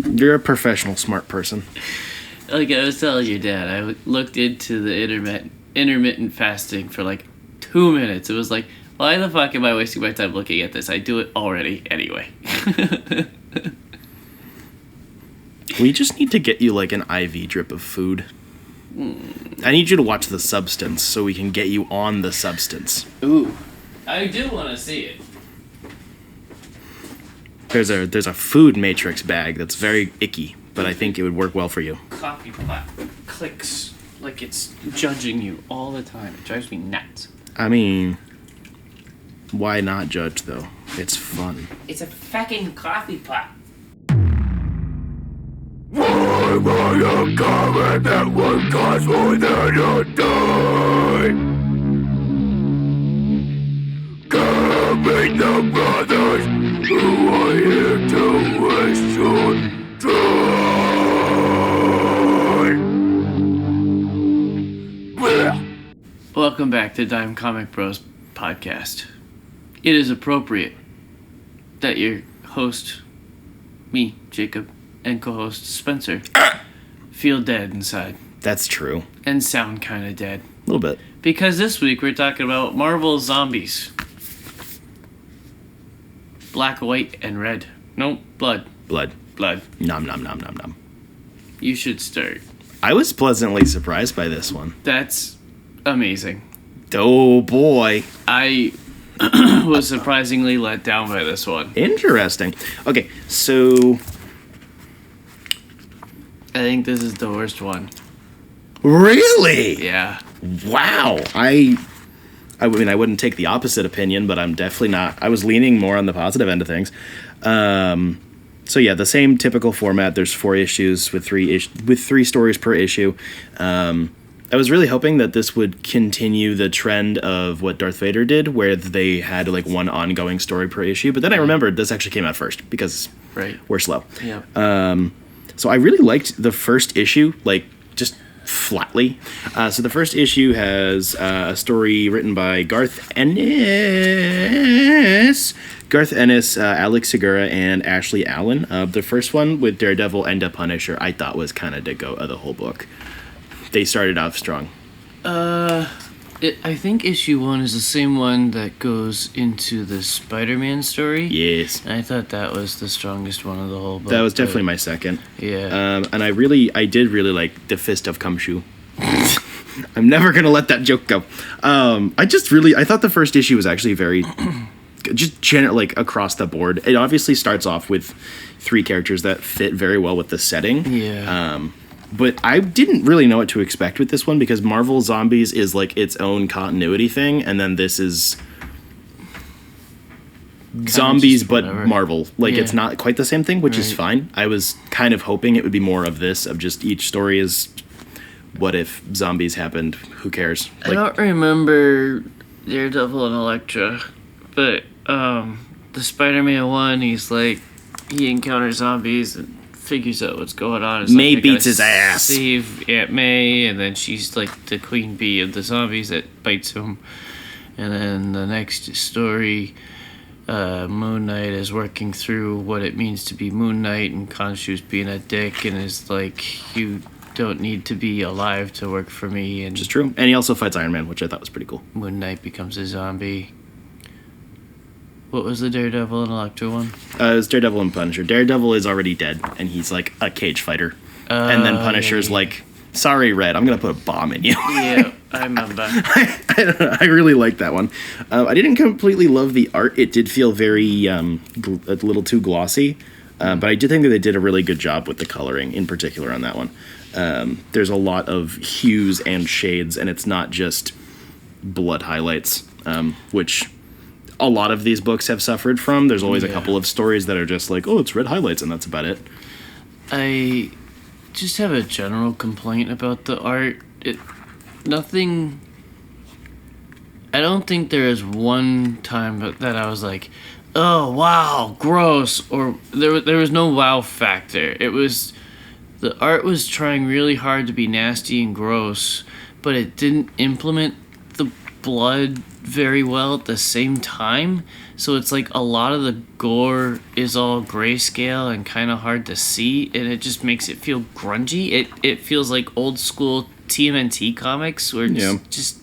You're a professional, smart person. Like I was telling your dad, I looked into the intermittent fasting for like 2 minutes. It was like, why the fuck am I wasting my time looking at this? I do it already anyway. We just need to get you like an IV drip of food. I need you to watch The Substance so we can get you on The Substance. Ooh, I do want to see it. There's a food matrix bag that's very icky, but I think it would work well for you. Coffee pot clicks like it's judging you all the time. It drives me nuts. I mean, why not judge though? It's fun. It's a fucking coffee pot. Why will you cover that one cause without a die? Come meet the brothers who are here to waste your time. Welcome back to Dime Comic Bros podcast. It is appropriate that your host, me, Jacob, and co-host Spencer feel dead inside. That's true. And sound kind of dead. A little bit. Because this week we're talking about Marvel Zombies. Black, white, and red. No, blood. Blood. Blood. Nom nom nom nom nom. You should start. I was pleasantly surprised by this one. That's amazing. Oh boy. I was surprisingly let down by this one. Interesting. Okay, so I think this is the worst one. really? Yeah. Wow. I mean, I wouldn't take the opposite opinion, but I'm definitely not. I was leaning more on the positive end of things. So yeah, the same typical format. There's 4 issues with 3 stories per issue. I was really hoping that this would continue the trend of what Darth Vader did, where they had like one ongoing story per issue. But then I remembered this actually came out first because we're slow. Yeah. So I really liked the first issue, like just flatly. So the first issue has a story written by Garth Ennis, Alex Segura, and Ashley Allen. The first one with Daredevil and the Punisher I thought was kind of the goat of the whole book. They started off strong. I think issue 1 is the same one that goes into the Spider-Man story. Yes. I thought that was the strongest one of the whole book. That was definitely my second. Yeah. And I did really like the Fist of Kumshu. I'm never going to let that joke go. I thought the first issue was actually very, just like across the board. It obviously starts off with 3 characters that fit very well with the setting. Yeah. But I didn't really know what to expect with this one because Marvel Zombies is like its own continuity thing, and then this is Zombies but Marvel. Like it's not quite the same thing, which is fine. I was kind of hoping it would be more of this, of just each story is what if zombies happened? Who cares? Like, I don't remember Daredevil and Elektra, but the Spider-Man one, he encounters zombies and figures out what's going on. It's May like beats his ass. Save Aunt May, and then she's like the queen bee of the zombies that bites him. And then the next story, Moon Knight is working through what it means to be Moon Knight, and Khonshu's being a dick and is like, you don't need to be alive to work for me. And which is true. And he also fights Iron Man, which I thought was pretty cool. Moon Knight becomes a zombie. What was the Daredevil and Elektra one? It was Daredevil and Punisher. Daredevil is already dead, and he's like a cage fighter. And then Punisher's like, sorry, Red, I'm going to put a bomb in you. Yeah, I remember. I don't know. I really liked that one. I didn't completely love the art. It did feel very a little too glossy. But I did think that they did a really good job with the coloring, in particular on that one. There's a lot of hues and shades, and it's not just blood highlights, which a lot of these books have suffered from. There's always a couple of stories that are just like, oh, it's red highlights, and that's about it. I just have a general complaint about the art. I don't think there is one time that I was like, oh, wow, gross, or there was no wow factor. It was, the art was trying really hard to be nasty and gross, but it didn't implement the blood very well at the same time. So it's like a lot of the gore is all grayscale and kind of hard to see, and it just makes it feel grungy. It feels like old school TMNT comics where it's just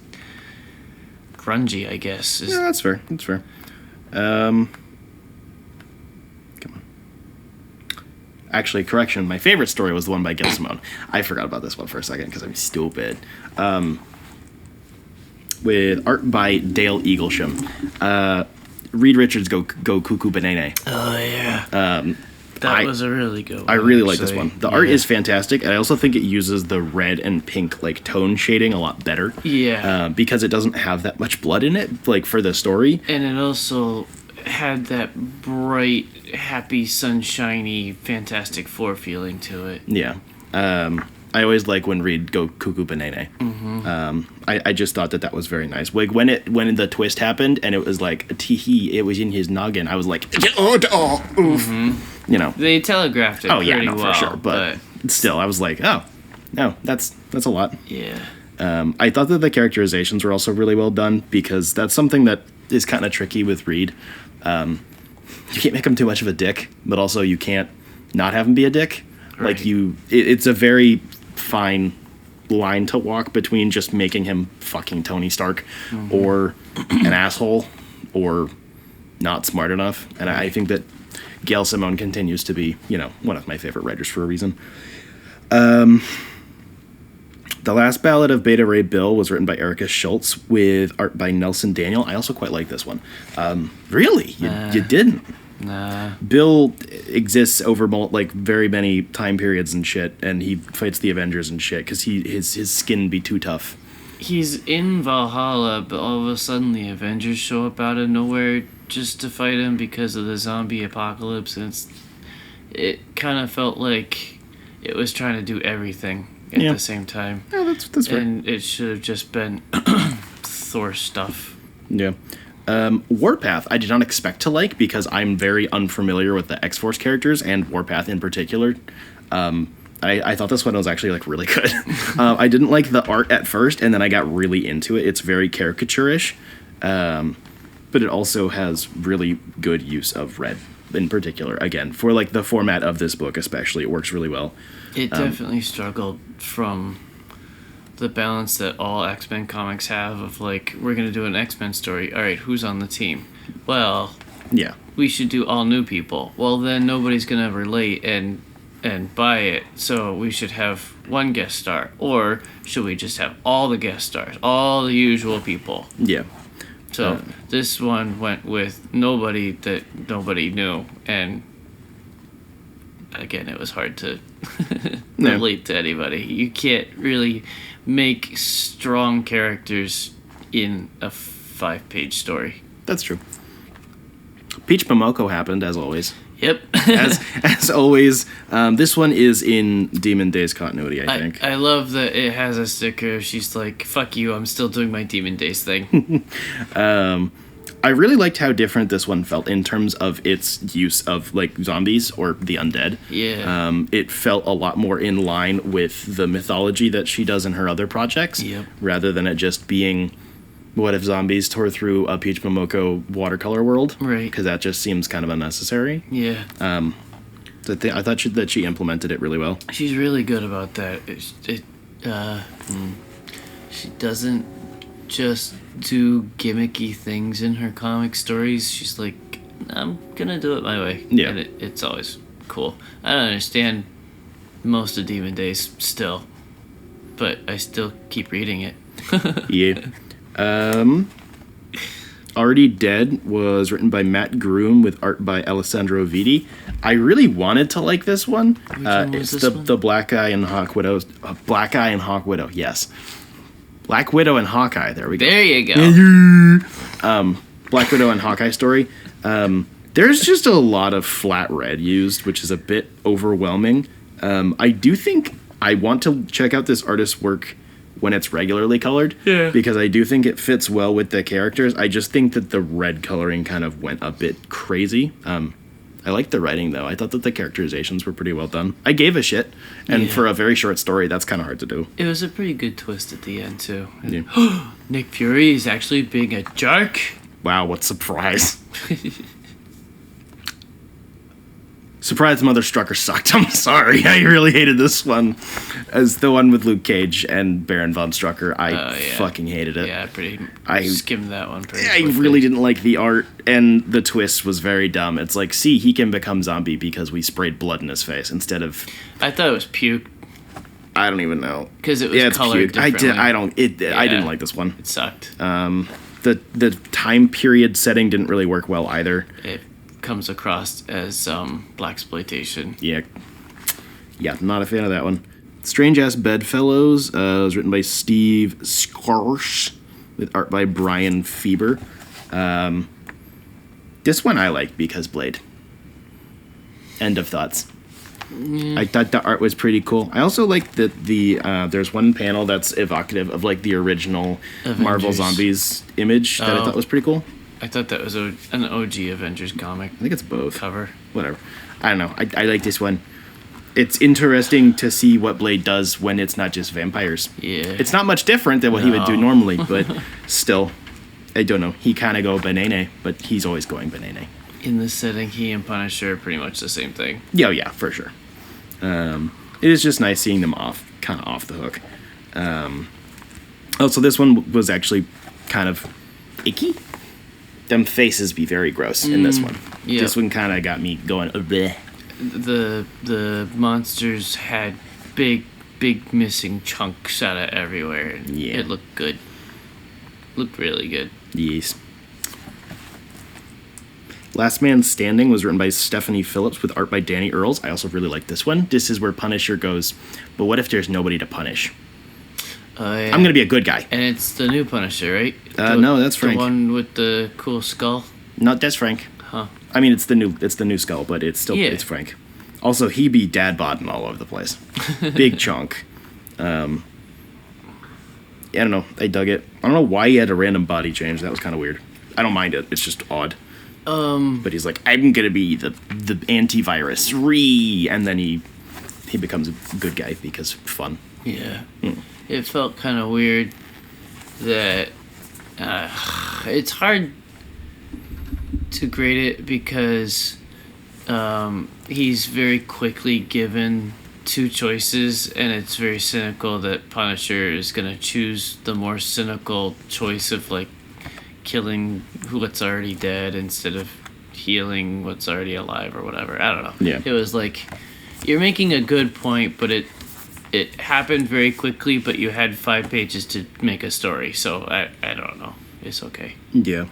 grungy, I guess. Yeah, that's fair. That's fair. Come on. Actually, correction. My favorite story was the one by Gail Simone. I forgot about this one for a second because I'm stupid. With art by Dale Eaglesham. Reed Richards go Cuckoo Banana. Oh yeah. That was a really good one. I really like this one. The art is fantastic, and I also think it uses the red and pink like tone shading a lot better. Yeah. Because it doesn't have that much blood in it, like for the story. And it also had that bright, happy, sunshiny, Fantastic Four feeling to it. Yeah. I always like when Reed go Cuckoo Banana. I just thought that was very nice. Like when the twist happened and it was like tee-hee, it was in his noggin. I was like, oof. You know, they telegraphed it. Pretty well, for sure. But still, I was like, oh, no, that's a lot. Yeah. I thought that the characterizations were also really well done because that's something that is kind of tricky with Reed. You can't make him too much of a dick, but also you can't not have him be a dick. Right. Like it's a very fine line to walk between just making him fucking Tony Stark or an asshole or not smart enough. And I think that Gail Simone continues to be, one of my favorite writers for a reason. The Last Ballad of Beta Ray Bill was written by Erica Schultz with art by Nelson Daniel. I also quite like this one. Really? You didn't? Nah. Bill exists over very many time periods and shit, and he fights the Avengers and shit because his skin be too tough. He's in Valhalla, but all of a sudden the Avengers show up out of nowhere just to fight him because of the zombie apocalypse, and it kind of felt like it was trying to do everything at the same time. Yeah, that's fair. And it should have just been Thor stuff. Yeah. Warpath, I did not expect to like because I'm very unfamiliar with the X-Force characters and Warpath in particular. I thought this one was actually really good. I didn't like the art at first, and then I got really into it. It's very caricature-ish, but it also has really good use of red in particular. Again, for the format of this book especially, it works really well. It definitely struggled from the balance that all X-Men comics have of we're going to do an X-Men story. All right, who's on the team? Well, yeah, we should do all new people. Well, then nobody's going to relate and buy it, so we should have one guest star. Or should we just have all the guest stars, all the usual people? Yeah. So this one went with nobody that nobody knew, and again, it was hard to relate to anybody. You can't really make strong characters in a 5-page story. That's true. Peach Momoko happened, as always. Yep. as always, this one is in Demon Days continuity, I think. I love that it has a sticker. She's like, fuck you, I'm still doing my Demon Days thing. I really liked how different this one felt in terms of its use of zombies or the undead. Yeah. It felt a lot more in line with the mythology that she does in her other projects. Yep. Rather than it just being, what if zombies tore through a Peach Momoko watercolor world? Right. Because that just seems kind of unnecessary. Yeah. So I thought that she implemented it really well. She's really good about that. She doesn't just do gimmicky things in her comic stories. She's like, I'm gonna do it my way. Yeah. And it's always cool. I don't understand most of Demon Days still, but I still keep reading it. Yeah. Already Dead was written by Matt Groom with art by Alessandro Vitti. I really wanted to like this one. Which one was it's this one? the Black Eye and Hawk Widow. Black Eye and Hawk Widow, yes. Black Widow and Hawkeye, there we go. There you go. Black Widow and Hawkeye story. There's just a lot of flat red used, which is a bit overwhelming. I do think I want to check out this artist's work when it's regularly colored. Yeah. Because I do think it fits well with the characters. I just think that the red coloring kind of went a bit crazy. I liked the writing, though. I thought that the characterizations were pretty well done. I gave a shit, and for a very short story, that's kind of hard to do. It was a pretty good twist at the end, too. Yeah. Nick Fury is actually being a jerk. Wow, what surprise. Surprise Mother Strucker sucked. I'm sorry. I really hated this one. As the one with Luke Cage and Baron von Strucker, I fucking hated it. Yeah, I skimmed that one pretty I quickly. really didn't like the art, and the twist was very dumb. It's like, see, he can become zombie because we sprayed blood in his face instead of... I thought it was puke. I don't even know. Because it was colored differently. I didn't like this one. It sucked. The time period setting didn't really work well either. It comes across as blaxploitation. Yeah, not a fan of that one. Strange Ass Bedfellows was written by Steve Skorsh with art by Brian Fieber. This one I liked because Blade. End of thoughts. I thought the art was pretty cool. I also like that there's one panel that's evocative of like the original Avengers. Marvel Zombies image that I thought was pretty cool. I thought that was an OG Avengers comic. I think it's both. Cover. Whatever. I don't know. I like this one. It's interesting to see what Blade does when it's not just vampires. Yeah. It's not much different than what he would do normally, but still, I don't know. He kind of go banana, but he's always going banana. In this setting, he and Punisher are pretty much the same thing. Yeah, for sure. It is just nice seeing them kind of off the hook. So this one was actually kind of icky. Them faces be very gross in this one. Yeah. This one kind of got me going, bleh. The monsters had big missing chunks out of everywhere. And Yeah. It looked good. Looked really good. Yes. Last Man Standing was written by Stephanie Phillips with art by Danny Earls. I also really like this one. This is where Punisher goes, but what if there's nobody to punish? Yeah. I'm going to be a good guy. And it's the new Punisher, right? No, that's Frank. The one with the cool skull? No, that's Frank. Huh. I mean, it's the new skull, but it's still it's Frank. Also, he be dad bodding all over the place. Big chunk. I don't know. I dug it. I don't know why he had a random body change. That was kind of weird. I don't mind it. It's just odd. But he's like, I'm gonna be the antivirus, and then he becomes a good guy because fun. Yeah. It felt kind of weird that it's hard to grade it because he's very quickly given two choices, and it's very cynical that Punisher is gonna choose the more cynical choice of like killing what's already dead instead of healing what's already alive or whatever. I don't know. Yeah. It was like, you're making a good point, but it happened very quickly, but you had 5 pages to make a story, so I don't know. It's okay. Yeah.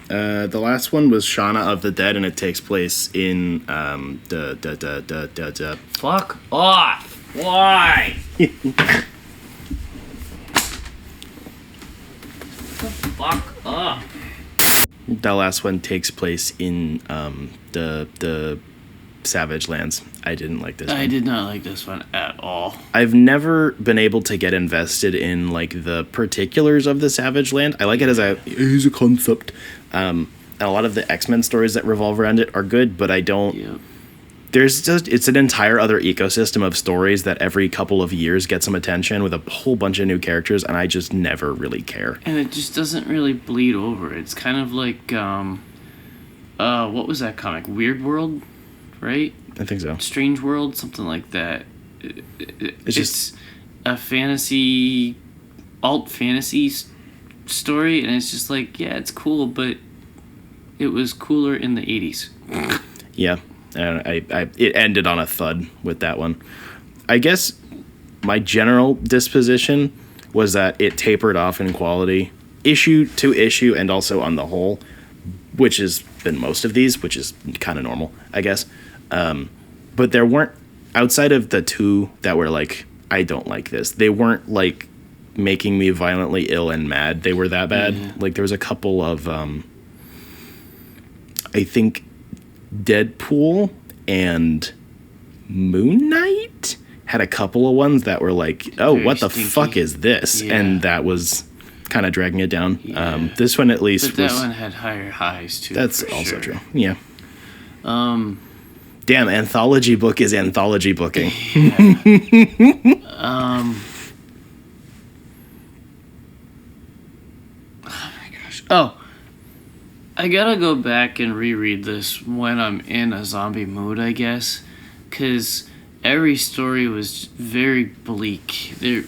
The last one was Shauna of the Dead, and it takes place in Fuck off! Why? Fuck off! The last one takes place in the Savage Lands. I didn't like this one. I did not like this one at all. I've never been able to get invested in like the particulars of the Savage Land. I like it as a concept. And a lot of the X-Men stories that revolve around it are good, but I don't. Yeah. It's an entire other ecosystem of stories that every couple of years get some attention with a whole bunch of new characters, and I just never really care. And it just doesn't really bleed over. It's kind of like what was that comic? Weird World, right? I think so. Strange World, something like that. It's just a fantasy, alt fantasy story, and it's just like, yeah, it's cool, but it was cooler in the 80s. Yeah. And it ended on a thud with that one. I guess my general disposition was that it tapered off in quality, issue to issue, and also on the whole, which has been most of these, which is kind of normal, I guess. But there weren't, outside of the two that were like, I don't like this, they weren't like making me violently ill and mad. They were that bad. Yeah. Like there was a couple of, I think, Deadpool and Moon Knight had a couple of ones that were like, oh, Very what the stinky. fuck is this? Yeah. And that was kind of dragging it down. Yeah. This one at least But that was... one had higher highs, too. That's for also sure. true. Yeah. Damn, anthology book is anthology booking. Oh my gosh. Oh, I gotta go back and reread this when I'm in a zombie mood, I guess, because every story was very bleak. The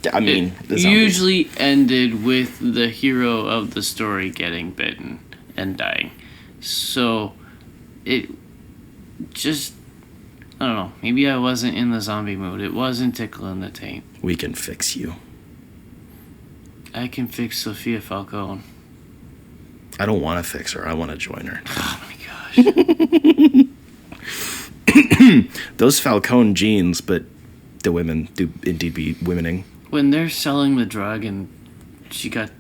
zombies usually ended with the hero of the story getting bitten and dying. So it just, I don't know, maybe I wasn't in the zombie mood. It wasn't tickling the taint. We can fix you. I can fix Sophia Falcone. I don't want to fix her. I want to join her. Oh my gosh. Those Falcone genes, but the women do indeed be womening. When they're selling the drug and she got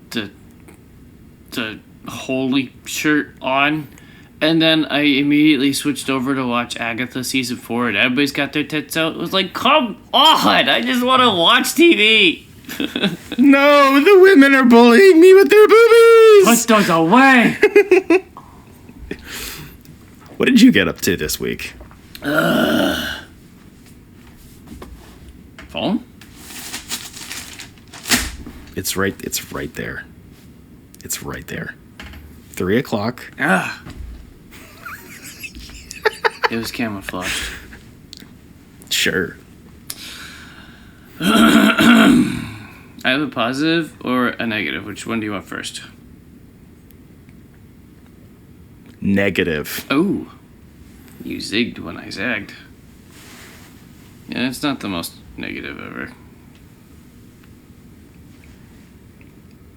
the holy shirt on, and then I immediately switched over to watch Agatha season 4 and everybody's got their tits out. It was like, come on! I just want to watch TV! No, the women are bullying me with their boobies! Put those away! What did you get up to this week? Phone? It's right there. It's right there. 3 o'clock. It was camouflaged. Sure. I have a positive or a negative. Which one do you want first? Negative. Oh, you zigged when I zagged. Yeah, it's not the most negative ever.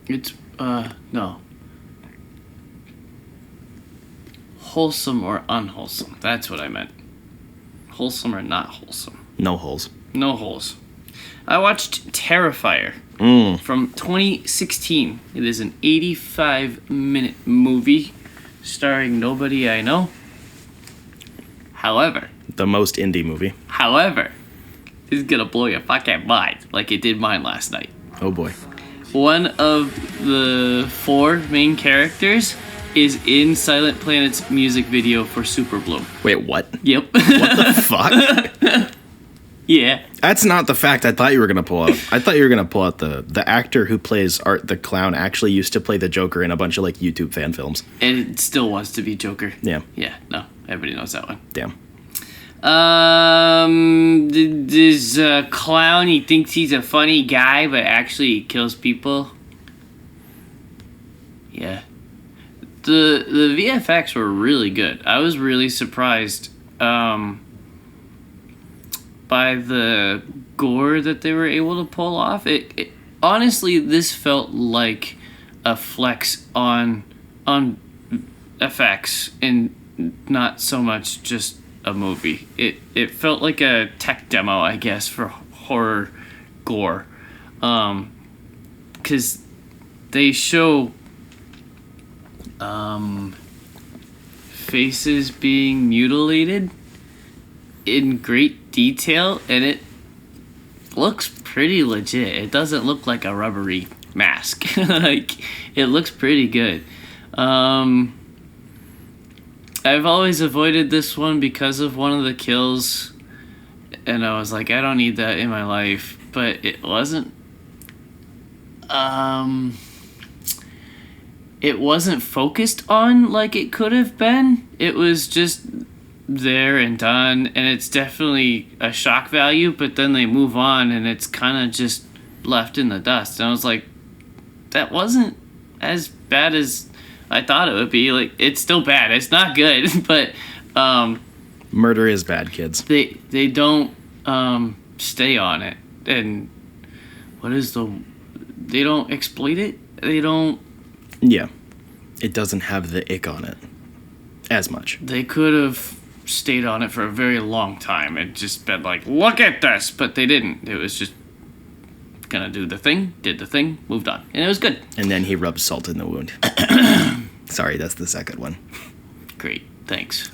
It's, no. Wholesome or unwholesome. That's what I meant. Wholesome or not wholesome. No holes. No holes. I watched Terrifier from 2016. It is an 85-minute movie starring nobody I know. However, The most indie movie. this is gonna blow your fucking mind like it did mine last night. Oh boy. One of the 4 main characters is in Silent Planet's music video for Super Bloom. Wait, what? Yep. What the fuck? Yeah. That's not the fact I thought you were going to pull out. I thought you were going to pull out the actor who plays Art the Clown actually used to play the Joker in a bunch of like YouTube fan films. And it still wants to be Joker. Yeah. Yeah, no. Everybody knows that one. Damn. This clown, he thinks he's a funny guy, but actually he kills people. Yeah. The VFX were really good. I was really surprised by the gore that they were able to pull off. It honestly, this felt like a flex on effects and not so much just a movie. It felt like a tech demo, I guess, for horror gore. 'Cause they show faces being mutilated in great detail, and it looks pretty legit. It doesn't look like a rubbery mask. Like, it looks pretty good. I've always avoided this one because of one of the kills, and I was like, I don't need that in my life, but it wasn't it wasn't focused on like it could have been. It was just there and done, and it's definitely a shock value, but then they move on and it's kind of just left in the dust. And I was like, that wasn't as bad as I thought it would be. Like, it's still bad. It's not good, but Murder is bad, kids. they don't stay on it. And they don't exploit it. They don't. Yeah. It doesn't have the ick on it as much. They could have stayed on it for a very long time and just been like, look at this, but they didn't. It was just gonna do the thing, did the thing, moved on, and it was good. And then he rubs salt in the wound. Sorry, that's the second one. Great, thanks.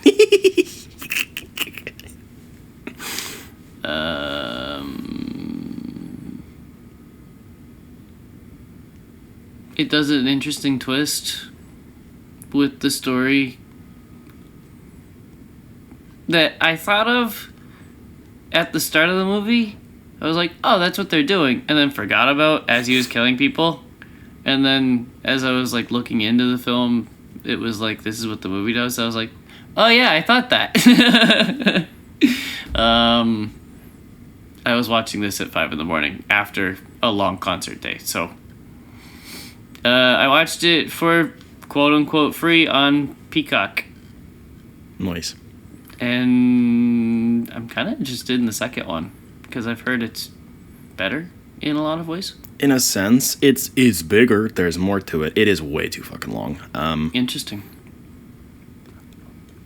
It does an interesting twist with the story that I thought of at the start of the movie. I was like, oh, that's what they're doing, and then forgot about as he was killing people. And then as I was like looking into the film, it was like, this is what the movie does. So I was like, oh yeah, I thought that. I was watching this at 5 a.m. after a long concert day. So I watched it for quote unquote free on Peacock. Nice. And I'm kind of interested in the second one because I've heard it's better in a lot of ways. In a sense, it's bigger. There's more to it. It is way too fucking long. Interesting.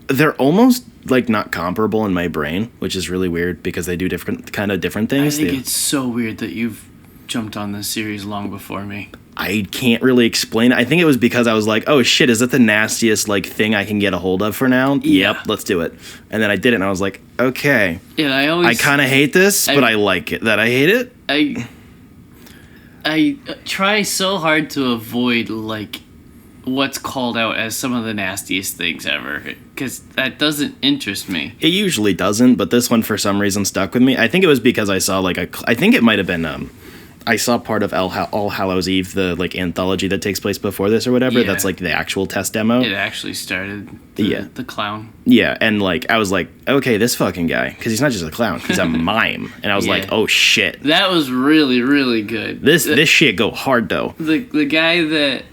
They're almost like not comparable in my brain, which is really weird because they do different things. I think it's so weird that you've jumped on this series long before me. I can't really explain it. I think it was because I was like, oh shit, is that the nastiest like thing I can get a hold of for now? Yeah. Yep, let's do it. And then I did it and I was like, okay. Yeah, I kind of hate this, but I like it. That I hate it? I try so hard to avoid like what's called out as some of the nastiest things ever because that doesn't interest me. It usually doesn't, but this one for some reason stuck with me. I think it was because I saw like I think it might have been I saw part of All Hallows Eve, the like anthology that takes place before this or whatever. Yeah. That's like the actual test demo. It actually started the clown. Yeah, and like I was like, okay, this fucking guy, because he's not just a clown, he's a mime, and I was like, oh shit, that was really really good. This shit go hard though. The guy that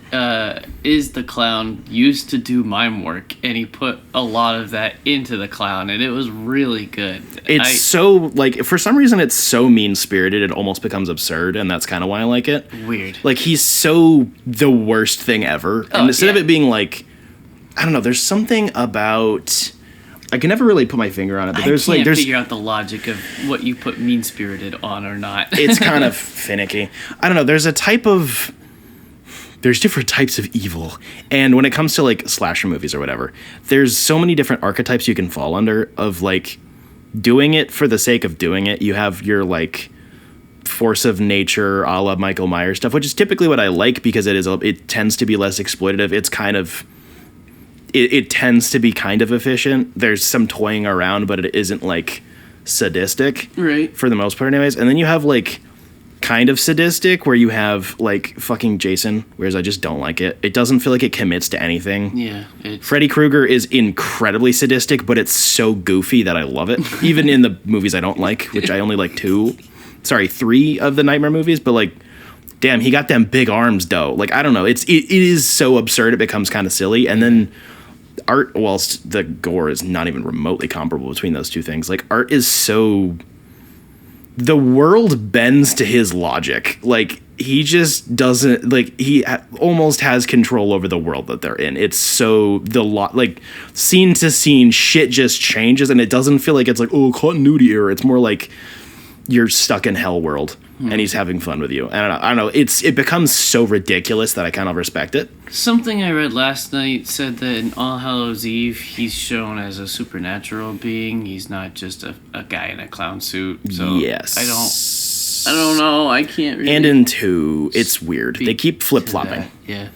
is the clown used to do mime work, and he put a lot of that into the clown, and it was really good. It's so like for some reason it's so mean spirited it almost becomes absurd, and that's kind of why I like it. Weird. Like he's so the worst thing ever, and instead of it being like, I don't know, there's something about. I can never really put my finger on it, but there's figure out the logic of what you put mean-spirited on or not. It's kind of finicky. I don't know. There's different types of evil, and when it comes to like slasher movies or whatever, there's so many different archetypes you can fall under of like doing it for the sake of doing it. You have your like force of nature, a la Michael Myers stuff, which is typically what I like because it tends to be less exploitative. It's kind of. It tends to be kind of efficient. There's some toying around, but it isn't like sadistic, right? For the most part, anyways. And then you have like kind of sadistic, where you have like fucking Jason, whereas I just don't like it. It doesn't feel like it commits to anything. Yeah. Freddy Krueger is incredibly sadistic, but it's so goofy that I love it. Even in the movies I don't like, which I only like 3 of the Nightmare movies, but like. Damn, he got them big arms, though. Like I don't know, it is so absurd it becomes kind of silly, and then. Art, whilst the gore is not even remotely comparable between those two things, like art is so the world bends to his logic. Like he just doesn't like he almost has control over the world that they're in. It's so like scene to scene shit just changes, and it doesn't feel like it's like continuity error. It's more like you're stuck in hell world. And he's having fun with you. I don't know. It becomes so ridiculous that I kind of respect it. Something I read last night said that in All Hallows Eve, he's shown as a supernatural being. He's not just a guy in a clown suit. So yes. I don't know. I can't really. And in 2, it's weird. They keep flip-flopping. Yeah.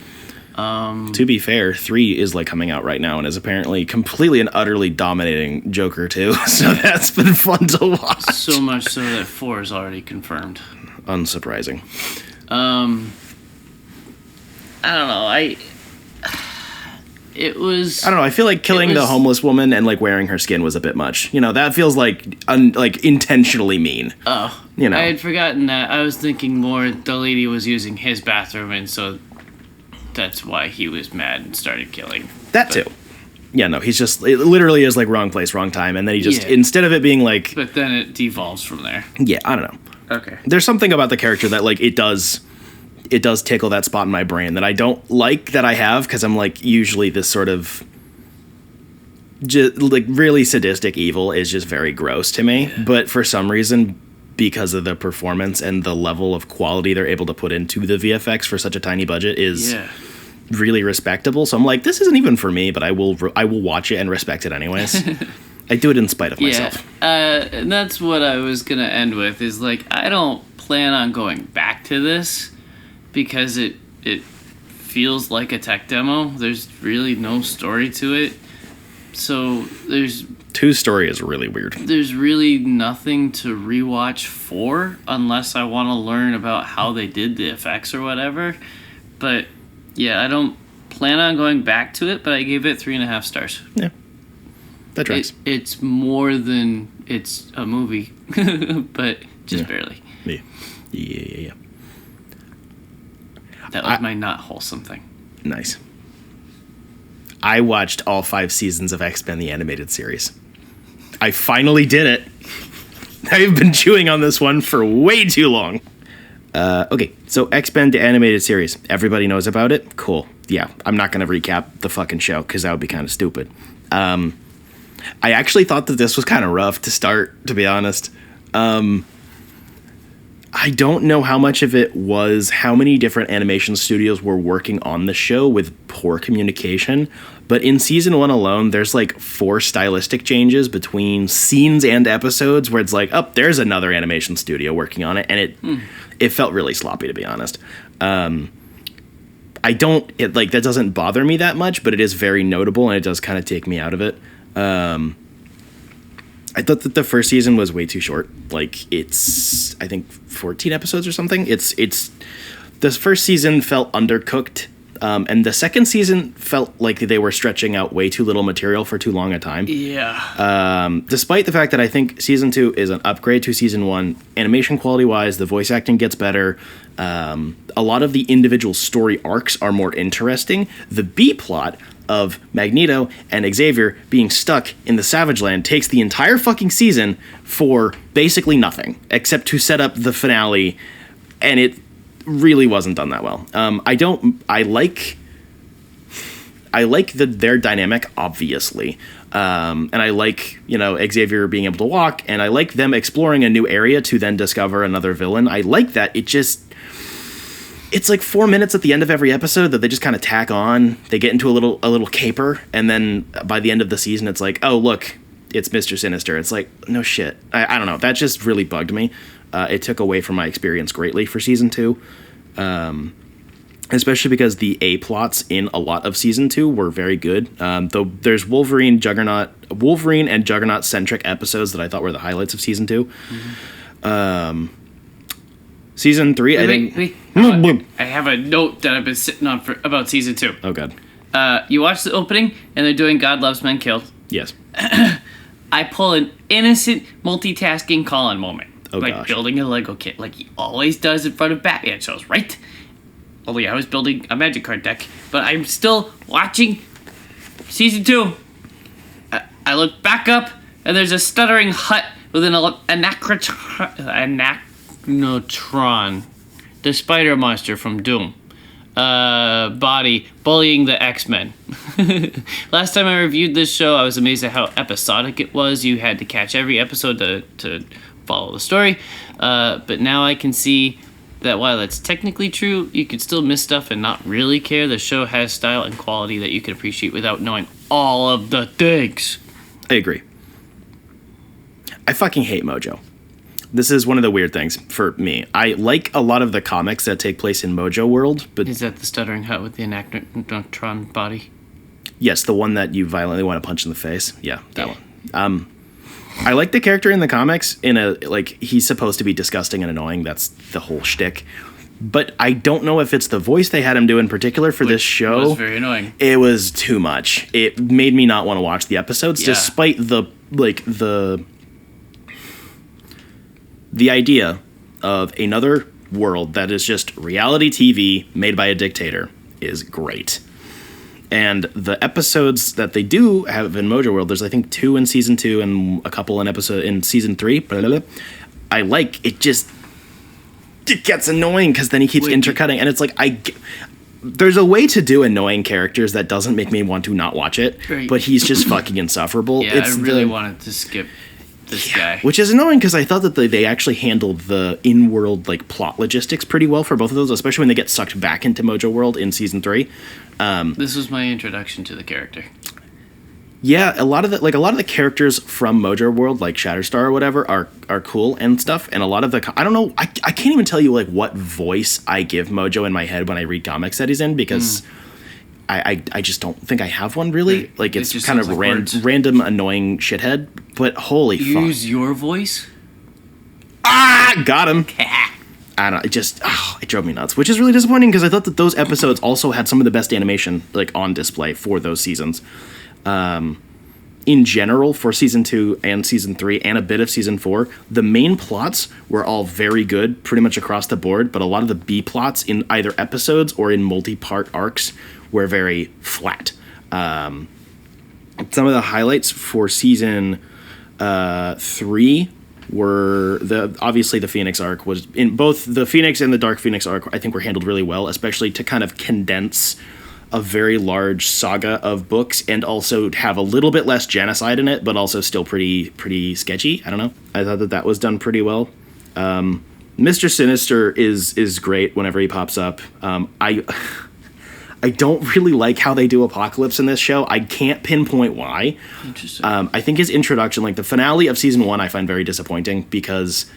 To be fair, 3 is like coming out right now and is apparently completely and utterly dominating Joker 2. So that's been fun to watch. So much so that 4 is already confirmed. Unsurprising. I don't know. I don't know. I feel like killing the homeless woman and like wearing her skin was a bit much. You know, that feels like intentionally mean. Oh, you know, I had forgotten that. I was thinking more the lady was using his bathroom, and so that's why he was mad and started killing. Too. Yeah, no, it literally is like wrong place, wrong time, and then he just instead of it being like. But then it devolves from there. Yeah, I don't know. Okay. There's something about the character that like it does tickle that spot in my brain that I don't like that I have, because I'm like usually this sort of like really sadistic evil is just very gross to me. Yeah. But for some reason, because of the performance and the level of quality they're able to put into the VFX for such a tiny budget is really respectable. So I'm like, this isn't even for me, but I will watch it and respect it anyways. I do it in spite of myself. And that's what I was going to end with, is like, I don't plan on going back to this because it feels like a tech demo. There's really no story to it. So there's 2's story is really weird. There's really nothing to rewatch for unless I want to learn about how they did the effects or whatever. But yeah, I don't plan on going back to it, but I gave it 3.5 stars. Yeah. That tracks. It's more than it's a movie, but just barely. Yeah. That was my not wholesome thing. Nice. I watched all 5 seasons of X-Men the Animated Series. I finally did it. I've been chewing on this one for way too long. Okay, so X-Men the Animated Series. Everybody knows about it? Cool. Yeah, I'm not going to recap the fucking show because that would be kind of stupid. I actually thought that this was kind of rough to start, to be honest. I don't know how much of it was how many different animation studios were working on the show with poor communication, but in season 1 alone, there's like 4 stylistic changes between scenes and episodes where it's like, oh, there's another animation studio working on it, and it felt really sloppy, to be honest. That doesn't bother me that much, but it is very notable, and it does kind of take me out of it. I thought that the first season was way too short. Like, it's, I think, 14 episodes or something. This first season felt undercooked, and the second season felt like they were stretching out way too little material for too long a time. Yeah. Despite the fact that I think season 2 is an upgrade to season 1, animation quality-wise, the voice acting gets better. A lot of the individual story arcs are more interesting. The B-plot of Magneto and Xavier being stuck in the Savage Land takes the entire fucking season for basically nothing, except to set up the finale, and it really wasn't done that well. I like their dynamic, obviously, and I like, Xavier being able to walk, and I like them exploring a new area to then discover another villain. I like that. It's like 4 minutes at the end of every episode that they just kind of tack on. They get into a little caper, and then by the end of the season, it's like, oh, look, it's Mr. Sinister. It's like, no shit. I don't know. That just really bugged me. It took away from my experience greatly for season 2, especially because the A-plots in a lot of season 2 were very good. Though there's Wolverine and Juggernaut-centric episodes that I thought were the highlights of season 2. Mm-hmm. Season 3, I think. I have a note that I've been sitting on about season 2. Oh, God. You watch the opening, and they're doing God Loves Men Killed. Yes. I pull an innocent multitasking Colin moment. Oh, like gosh. building a Lego kit, like he always does in front of Batman shows, right? Oh, yeah, I was building a magic card deck, but I'm still watching season 2. I look back up, and there's a stuttering hut with an Anachnotron, the spider monster from Doom, body bullying the X-Men. Last time I reviewed this show, I was amazed at how episodic it was. You had to catch every episode to follow the story. But now I can see that while that's technically true, you could still miss stuff and not really care. The show has style and quality that you can appreciate without knowing all of the things. I agree. I fucking hate Mojo. This is one of the weird things for me. I like a lot of the comics that take place in Mojo World, but... Is that the stuttering hut with the Anachnotron body? Yes, the one that you violently want to punch in the face. Yeah, that one. I like the character in the comics he's supposed to be disgusting and annoying. That's the whole shtick. But I don't know if it's the voice they had him do in particular for this show. It was very annoying. It was too much. It made me not want to watch the episodes, despite the idea of another world that is just reality TV made by a dictator is great. And the episodes that they do have in Mojo World, there's I think 2 in season 2 and a couple in season 3. I like it. It gets annoying because then he keeps intercutting, and it's like there's a way to do annoying characters that doesn't make me want to not watch it, but he's just fucking insufferable. Yeah, I really wanted to skip this guy. Which is annoying because I thought that they actually handled the in-world plot logistics pretty well for both of those, especially when they get sucked back into Mojo World in season 3. This was my introduction to the character. Yeah, a lot of the characters from Mojo World, like Shatterstar or whatever, are cool and stuff. And a lot of I don't know, I can't even tell you what voice I give Mojo in my head when I read comics that he's in, because I just don't think I have one really. Right. Like, It it's just kind of sounds like words. random annoying shithead, but holy fuck. Use your voice. Got him. I don't know, it drove me nuts, which is really disappointing because I thought that those episodes also had some of the best animation like on display for those seasons. In general, for season 2 and season 3 and a bit of season 4, the main plots were all very good pretty much across the board, but a lot of the B plots in either episodes or in multi-part arcs were very flat. Some of the highlights for season 3 were obviously the Phoenix arc was in both the Phoenix and the Dark Phoenix arc. I think were handled really well, especially to kind of condense a very large saga of books and also have a little bit less genocide in it, but also still pretty sketchy. I don't know. I thought that was done pretty well. Mr. Sinister is great whenever he pops up. I don't really like how they do Apocalypse in this show. I can't pinpoint why. Interesting. I think his introduction, like the finale of season 1, I find very disappointing because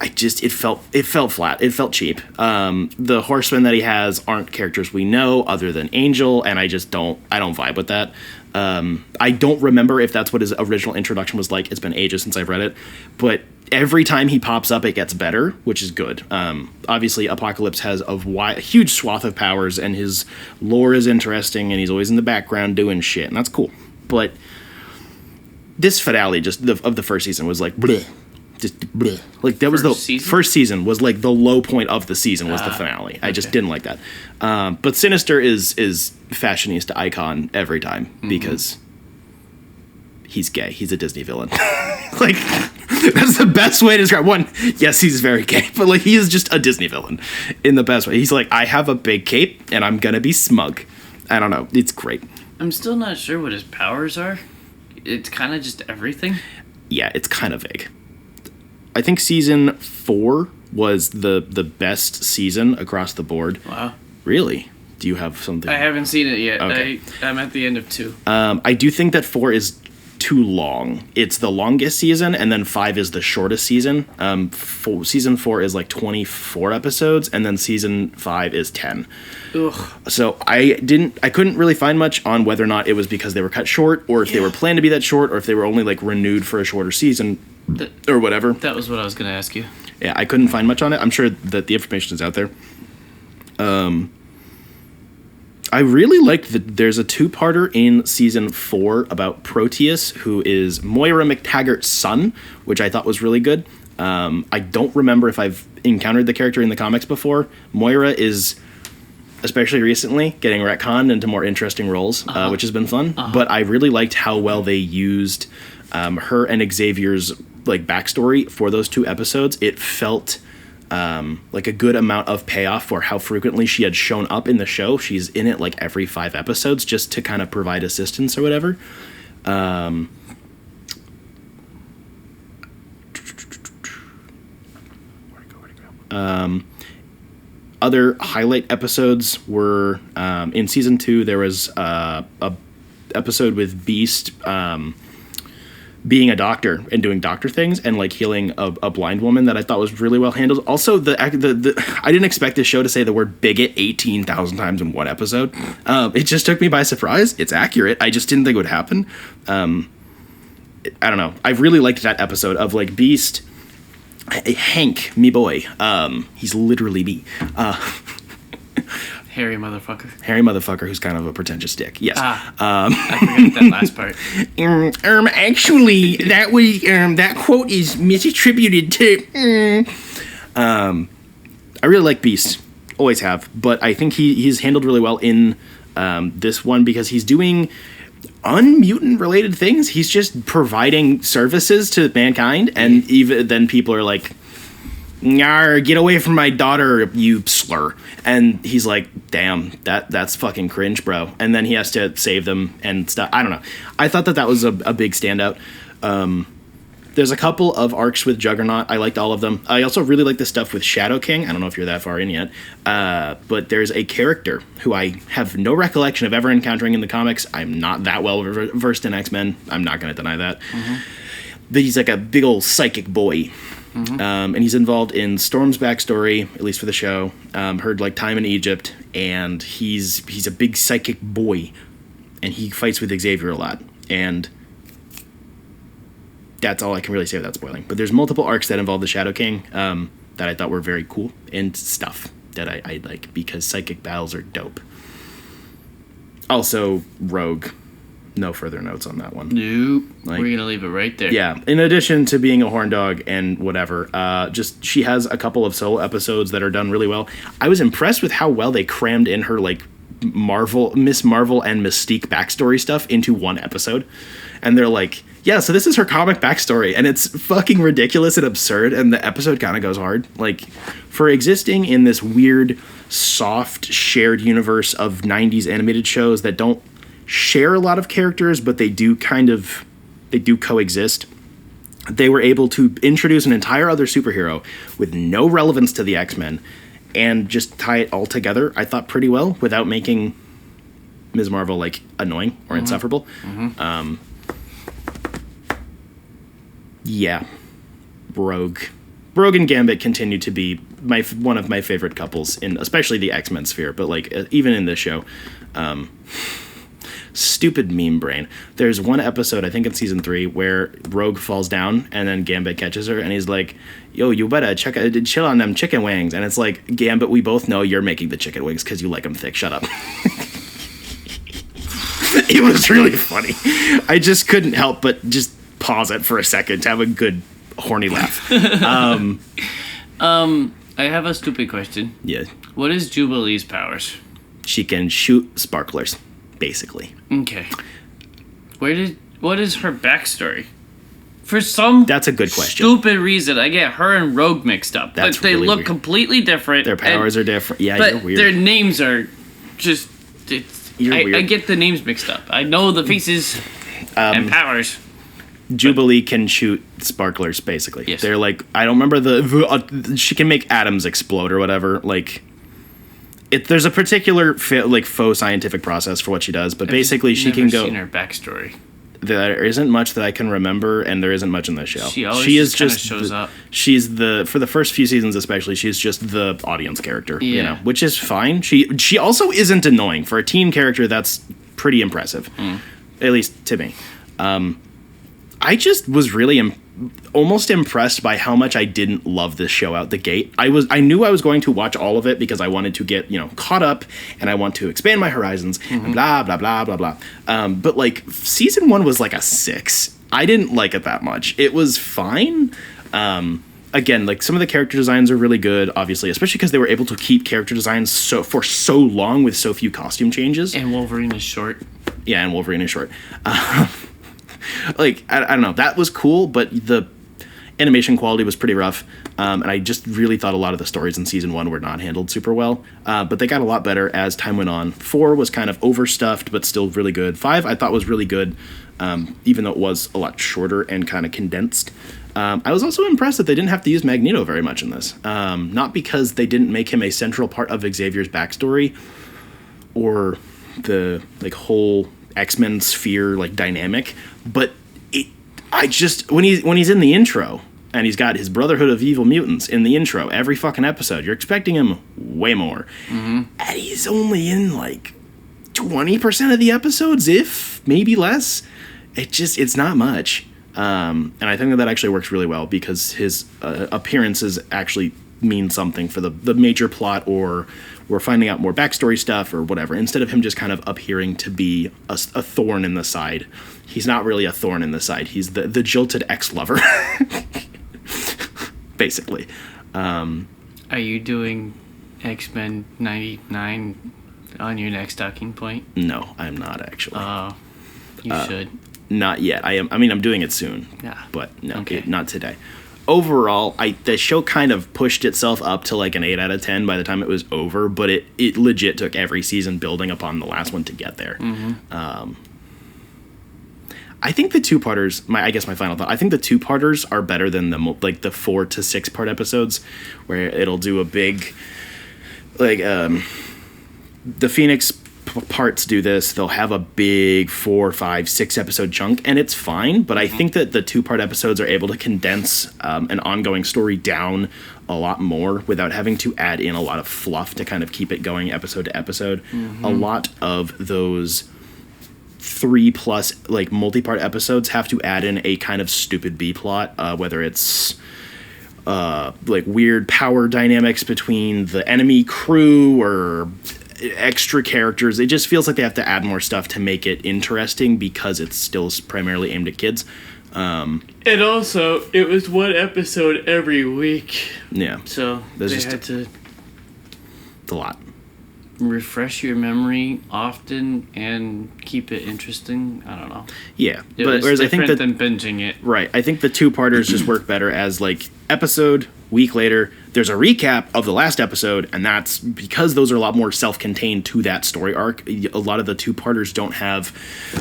it felt flat. It felt cheap. The horsemen that he has aren't characters we know other than Angel, and I don't vibe with that. I don't remember if that's what his original introduction was like. It's been ages since I've read it, but every time he pops up, it gets better, which is good. Obviously, Apocalypse has a huge swath of powers, and his lore is interesting, and he's always in the background doing shit, and that's cool. But this finale of the first season was like, bleh. Just bleh. Like that was the first season was like the low point of the season was the finale. I just didn't like that. But Sinister is fashionista icon every time because he's gay. He's a Disney villain. Like that's the best way to describe one. Yes, he's very gay, but like he is just a Disney villain in the best way. He's like, I have a big cape and I'm gonna be smug. I don't know. It's great. I'm still not sure what his powers are. It's kind of just everything. Yeah, it's kind of vague. I think season 4 was the best season across the board. Wow. Really? Do you have something? I haven't seen it yet. Okay. I'm at the end of 2. I do think that 4 is too long. It's the longest season, and then 5 is the shortest season. Season 4 is like 24 episodes, and then season 5 is 10. Ugh. So I couldn't really find much on whether or not it was because they were cut short, or if they were planned to be that short, or if they were only like renewed for a shorter season. Or whatever. That was what I was going to ask you. Yeah, I couldn't find much on it. I'm sure that the information is out there. I really liked that there's a 2-parter in season 4 about Proteus, who is Moira McTaggart's son, which I thought was really good. I don't remember if I've encountered the character in the comics before. Moira is, especially recently, getting retconned into more interesting roles, which has been fun. But I really liked how well they used her and Xavier's like backstory for those 2 episodes. It felt like a good amount of payoff for how frequently she had shown up in the show. She's in it like every 5 episodes just to kind of provide assistance or whatever. Other highlight episodes were in season 2. There was a episode with Beast being a doctor and doing doctor things and like healing a blind woman that I thought was really well handled. Also, I didn't expect this show to say the word bigot 18,000 times in one episode. It just took me by surprise. It's accurate. I just didn't think it would happen. I don't know. I really liked that episode of like Beast, Hank, me boy. He's literally me. Hairy motherfucker. Who's kind of a pretentious dick. Yes. I forgot that last part. Actually, that quote is misattributed to. I really like Beast. Always have, but I think he's handled really well in this one because he's doing unmutant related things. He's just providing services to mankind, and even then people are like, "Yar, get away from my daughter, you slur." And he's like, damn, that's fucking cringe, bro. And then he has to save them and stuff. I don't know. I thought that was a big standout. There's a couple of arcs with Juggernaut. I liked all of them. I also really like the stuff with Shadow King. I don't know if you're that far in yet. But there's a character who I have no recollection of ever encountering in the comics. I'm not that well versed in X-Men. I'm not going to deny that. Mm-hmm. But he's like a big old psychic boy. And he's involved in Storm's backstory, at least for the show. Heard like time in Egypt, and he's a big psychic boy, and he fights with Xavier a lot. And that's all I can really say without spoiling. But there's multiple arcs that involve the Shadow King that I thought were very cool and stuff that I like because psychic battles are dope. Also, Rogue. No further notes on that one. Nope. Like, we're gonna leave it right there. Yeah. In addition to being a horn dog and whatever, just she has a couple of solo episodes that are done really well. I was impressed with how well they crammed in her like Miss Marvel and Mystique backstory stuff into one episode. And they're like, yeah, so this is her comic backstory, and it's fucking ridiculous and absurd, and the episode kind of goes hard. Like, for existing in this weird, soft, shared universe of 90s animated shows that don't share a lot of characters, but they do coexist. They were able to introduce an entire other superhero with no relevance to the X-Men and just tie it all together, I thought, pretty well without making Ms. Marvel like annoying or insufferable. Yeah. Rogue and Gambit continue to be one of my favorite couples in especially the X-Men sphere, but like even in this show. Stupid meme brain. There's one episode, I think in season 3, where Rogue falls down and then Gambit catches her and he's like, yo, you better chill on them chicken wings. And it's like, Gambit, we both know you're making the chicken wings because you like them thick. Shut up. It was really funny. I just couldn't help but just pause it for a second to have a good horny laugh. I have a stupid question. Yeah. What is Jubilee's powers? She can shoot sparklers, basically. Okay. What is her backstory? For some That's a good question. Stupid reason, I get her and Rogue mixed up. That's but they really look weird. completely different. Their powers are different. Yeah, but you're weird. their names are just... You're weird. I get the names mixed up. I know the faces and powers. Jubilee can shoot sparklers, basically. Yes. They're like, I don't remember she can make atoms explode or whatever. Like, there's a particular faux scientific process for what she does, but basically she can go. I've never seen her backstory. There isn't much that I can remember, and there isn't much in the show. She always just shows up. She's for the first few seasons especially, she's just the audience character, which is fine. She also isn't annoying. For a teen character, that's pretty impressive, at least to me. I just was really almost impressed by how much I didn't love this show out the gate. I knew I was going to watch all of it because I wanted to get caught up and I want to expand my horizons and blah blah blah blah blah. But like season 1 was like a 6. I didn't like it that much. It was fine. Again, like some of the character designs are really good, obviously, especially because they were able to keep character designs for so long with so few costume changes. And Wolverine is short. Yeah, and Wolverine is short. Like, I don't know. That was cool, but the animation quality was pretty rough. And I just really thought a lot of the stories in season 1 were not handled super well. But they got a lot better as time went on. 4 was kind of overstuffed, but still really good. 5 I thought was really good, even though it was a lot shorter and kind of condensed. I was also impressed that they didn't have to use Magneto very much in this. Not because they didn't make him a central part of Xavier's backstory or the whole X-Men sphere dynamic, but when he's in the intro and he's got his Brotherhood of Evil Mutants in the intro every fucking episode, you're expecting him way more, and he's only in 20% of the episodes, if maybe less. It's not much, and I think that actually works really well because his appearances actually mean something for the major plot, or we're finding out more backstory stuff or whatever, instead of him just kind of appearing to be a thorn in the side. He's not really a thorn in the side. He's the jilted ex-lover, basically. Are you doing X-Men 99 on your next talking point? No, I'm not actually. You should. Not yet. I am. I mean, I'm doing it soon. Yeah. But no, Okay. not today. Overall, the show kind of pushed itself up to an 8 out of 10 by the time it was over, but it legit took every season building upon the last one to get there. I think the two-parters, I guess my final thought, I think the two-parters are better than the 4 to 6 part episodes, where it'll do a big, the Phoenix parts do this, they'll have a big 4, 5, 6 episode chunk, and it's fine. But I think that the 2-part episodes are able to condense an ongoing story down a lot more without having to add in a lot of fluff to kind of keep it going episode to episode. A lot of those 3+ like multi-part episodes have to add in a kind of stupid B plot, whether it's like weird power dynamics between the enemy crew or extra characters. It just feels like they have to add more stuff to make it interesting because it's still primarily aimed at kids. And also, it was one episode every week. Yeah. So There's they just had to it's a lot. refresh your memory often and keep it interesting. I don't know. Yeah. It But was whereas I think different that than binging it. right, I think the 2-parters just work better as like episode, week later, there's a recap of the last episode, and that's because those are a lot more self-contained to that story arc. A lot of the 2-parters don't have,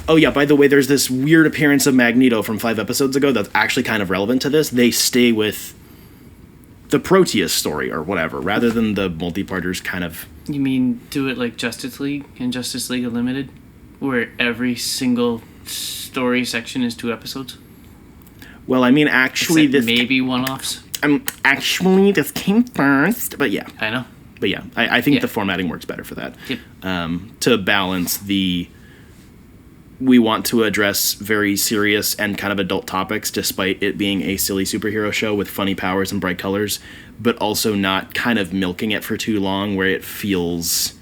oh yeah, by the way, there's this weird appearance of Magneto from 5 episodes ago that's actually kind of relevant to this. They stay with the Proteus story or whatever, rather than the multi-parters kind of... You mean do it like Justice League and Justice League Unlimited, where every single story section is 2 episodes? Well, I mean, actually, Except maybe one-offs. Actually, this came first, but yeah. I know. But yeah, I think Yeah. the formatting works better for that. Yep. To balance the... We want to address very serious and kind of adult topics, despite it being a silly superhero show with funny powers and bright colors, but also not kind of milking it for too long where it feels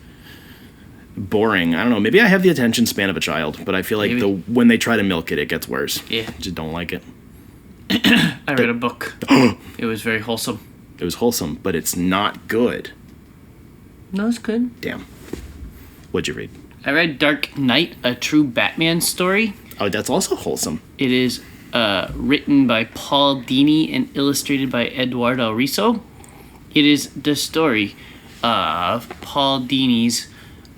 boring. I don't know. Maybe I have the attention span of a child, but I feel like Maybe. when they try to milk it, it gets worse. Yeah. I just don't like it. I read a book. It was very wholesome. It was wholesome, but it's not good. No, it's good. Damn. What'd you read? I read Dark Knight, a true Batman story. Oh, that's also wholesome. It is written by Paul Dini and illustrated by Eduardo Riso. It is the story of Paul Dini's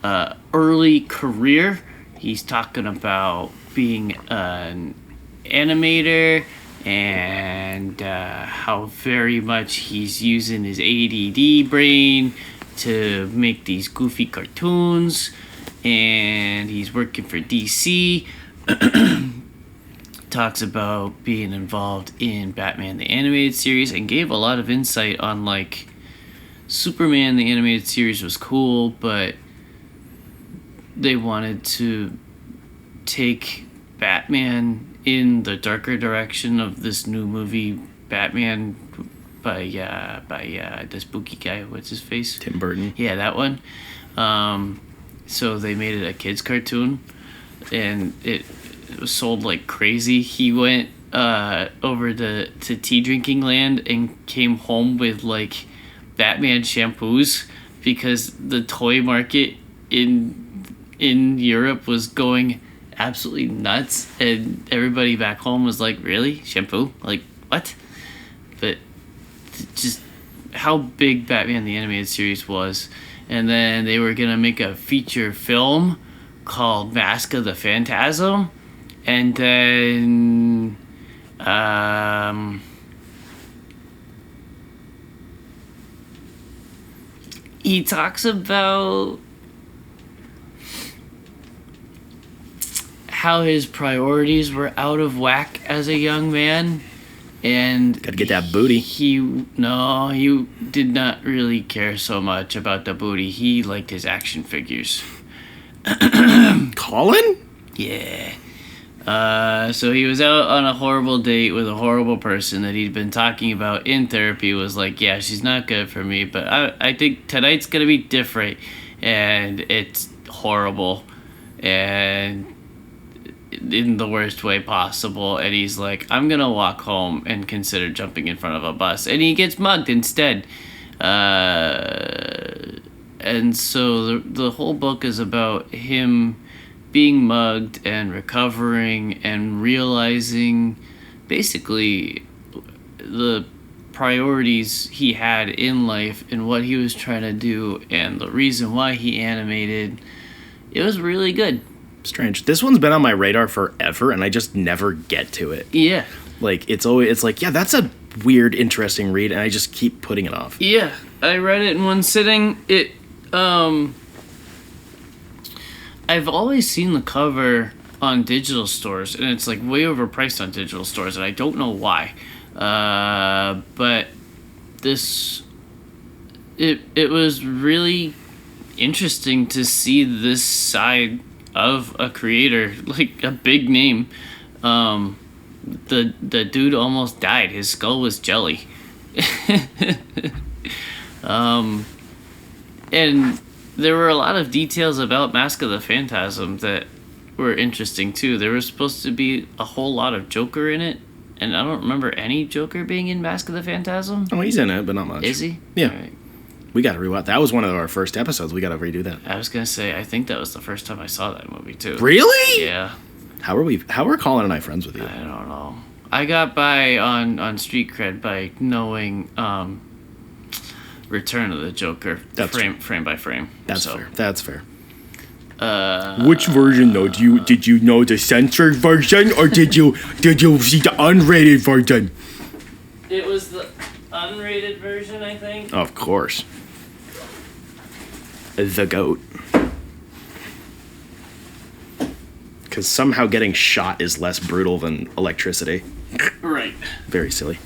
early career. He's talking about being an animator and how very much he's using his ADD brain to make these goofy cartoons. And he's working for DC. Talks about being involved in Batman the Animated Series and gave a lot of insight on like Superman the Animated Series was cool, but they wanted to take Batman in the darker direction of this new movie Batman by the spooky guy. What's his face? Tim Burton. Yeah, that one. So they made it a kid's cartoon, and it was sold like crazy. He went over to tea drinking land and came home with like Batman shampoos because the toy market in Europe was going absolutely nuts, and everybody back home was like, really? Shampoo? Like, what? But just how big Batman the Animated Series was. And then they were gonna make a feature film called Mask of the Phantasm, and then he talks about how his priorities were out of whack as a young man. And Gotta get that booty. He did not really care so much about the booty. He liked his action figures. Colin? Yeah. So he was out on a horrible date with a horrible person that he'd been talking about in therapy. Was like, yeah, she's not good for me, but I think tonight's gonna be different, and it's horrible, and in the worst way possible. And he's like, I'm gonna walk home and consider jumping in front of a bus, and he gets mugged instead. And so the whole book is about him being mugged and recovering and realizing basically the priorities he had in life and what he was trying to do and the reason why he animated. It was really good. Strange. This one's been on my radar forever, and I just never get to it. Yeah. Like, it's like, yeah, that's a weird, interesting read, and I just keep putting it off. Yeah. I read it in one sitting. I've always seen the cover on digital stores, and it's like way overpriced on digital stores, and I don't know why. But it was really interesting to see this side of a creator, like a big name. The dude almost died. His skull was jelly. And there were a lot of details about Mask of the Phantasm that were interesting too. There was supposed to be a whole lot of Joker in it, and I don't remember any Joker being in Mask of the Phantasm. Oh, he's in it, but not much. Is he? Yeah. All right. We got to rewatch. That was one of our first episodes. We got to redo that. I was gonna say, I think that was the first time I saw that movie too. Really? Yeah. How are Colin and I friends with you? I don't know. I got by on street cred by knowing Return of the Joker frame by frame. That's fair. That's fair. Which version though? Did you know the censored version or did you see the unrated version? It was the unrated version, I think. Of course. The goat. Because somehow getting shot is less brutal than electricity. Right. Very silly.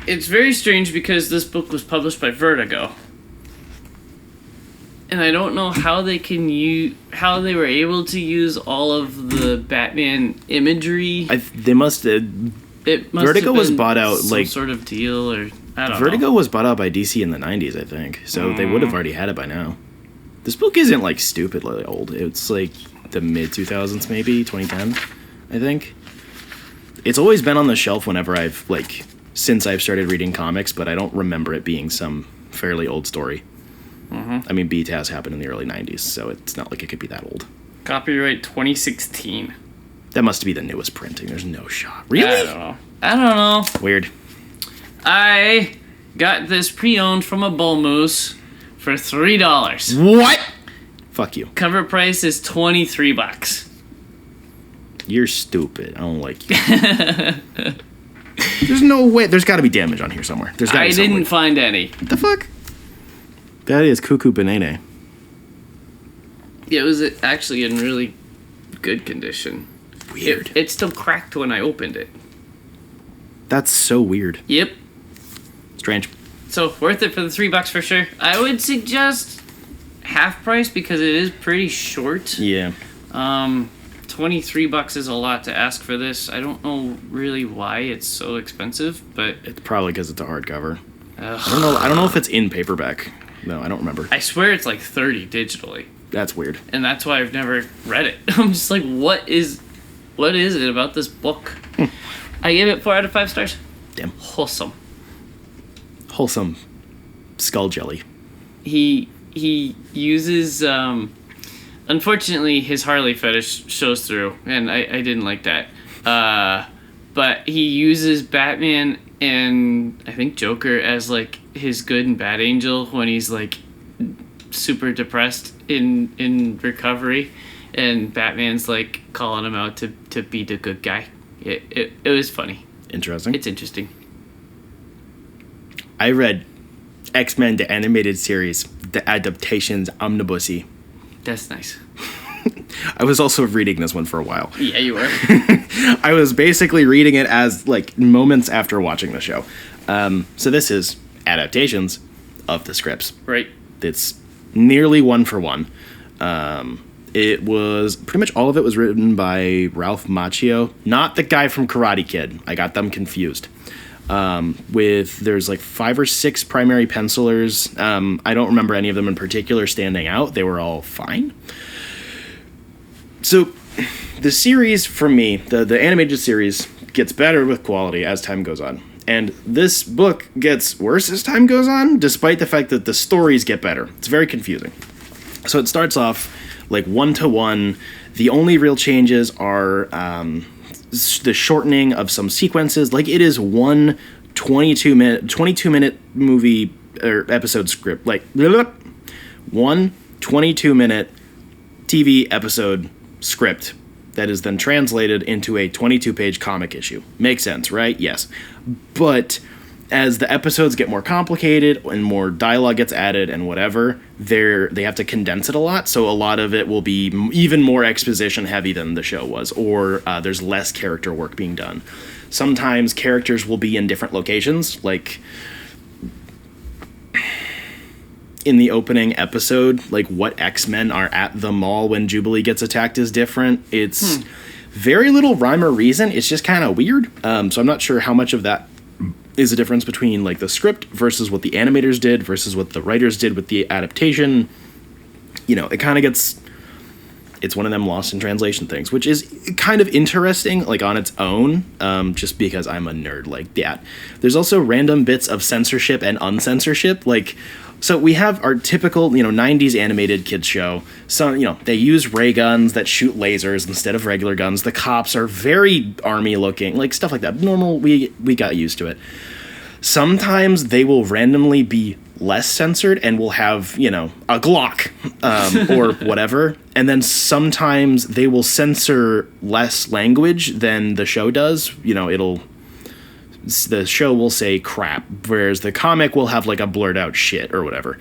It's very strange because this book was published by Vertigo. And I don't know how they were able to use all of the Batman imagery. They must. It must Vertigo was bought out some like sort of deal, or I don't know. Vertigo was bought out by DC in the 90s, I think. So they would have already had it by now. This book isn't like stupidly old. It's like the mid 2000s, maybe 2010, I think. It's always been on the shelf whenever since I've started reading comics, but I don't remember it being some fairly old story. I mean, BTAS happened in the early 90s, so it's not like it could be that old. Copyright 2016. That must be the newest printing. There's no shot. Really? I don't know. Weird. I got this pre-owned from a bull moose for $3. What? Fuck you. Cover price is $23. You're stupid. I don't like you. There's no way. There's got to be damage on here somewhere. I didn't find any. What the fuck? That is Cuckoo Banane. It was actually in really good condition. Weird. It still cracked when I opened it. That's so weird. Yep. Strange. So, worth it for the $3 for sure. I would suggest half price because it is pretty short. Yeah. $23 is a lot to ask for this. I don't know really why it's so expensive, but It's probably because it's a hardcover. ugh. I don't know if it's in paperback. No, I don't remember. I swear it's like $30 digitally. That's weird. And that's why I've never read it. I'm just like, what is it about this book? I give it 4 out of 5 stars. Damn. Wholesome. Skull jelly. He uses unfortunately his Harley fetish shows through, and I didn't like that. But he uses Batman and I think Joker as like his good and bad angel when he's like super depressed in recovery, and Batman's like calling him out to be the good guy. It was funny. Interesting. It's interesting. I read X-Men the animated series, the Adaptations Omnibus. That's nice. I was also reading this one for a while. Yeah, you were. I was basically reading it as like moments after watching the show. So this is adaptations of the scripts. Right. It's nearly one for one. It was pretty much all of it was written by Ralph Macchio, not the guy from Karate Kid. I got them confused. There's like 5 or 6 primary pencilers. I don't remember any of them in particular standing out. They were all fine. So the series, for me, the animated series gets better with quality as time goes on. And this book gets worse as time goes on, despite the fact that the stories get better. It's very confusing. So it starts off like 1-to-1. The only real changes are the shortening of some sequences. Like it is one 22-minute movie or episode script. Like one 22-minute TV episode script that is then translated into a 22-page comic issue. Makes sense, right? Yes. But as the episodes get more complicated and more dialogue gets added and whatever, they have to condense it a lot. So a lot of it will be even more exposition heavy than the show was, or there's less character work being done. Sometimes characters will be in different locations, like in the opening episode, like what X-Men are at the mall when Jubilee gets attacked is different. It's very little rhyme or reason. It's just kind of weird. So I'm not sure how much of that is a difference between like the script versus what the animators did versus what the writers did with the adaptation. You know, it kind of gets, it's one of them lost in translation things, which is kind of interesting, like on its own, just because I'm a nerd like that. There's also random bits of censorship and uncensorship, like, so we have our typical, 90s animated kids show. So, they use ray guns that shoot lasers instead of regular guns. The cops are very army looking, like stuff like that. Normal, we got used to it. Sometimes they will randomly be less censored and will have, a Glock or whatever. And then sometimes they will censor less language than the show does. The show will say crap, whereas the comic will have like a blurred out shit or whatever,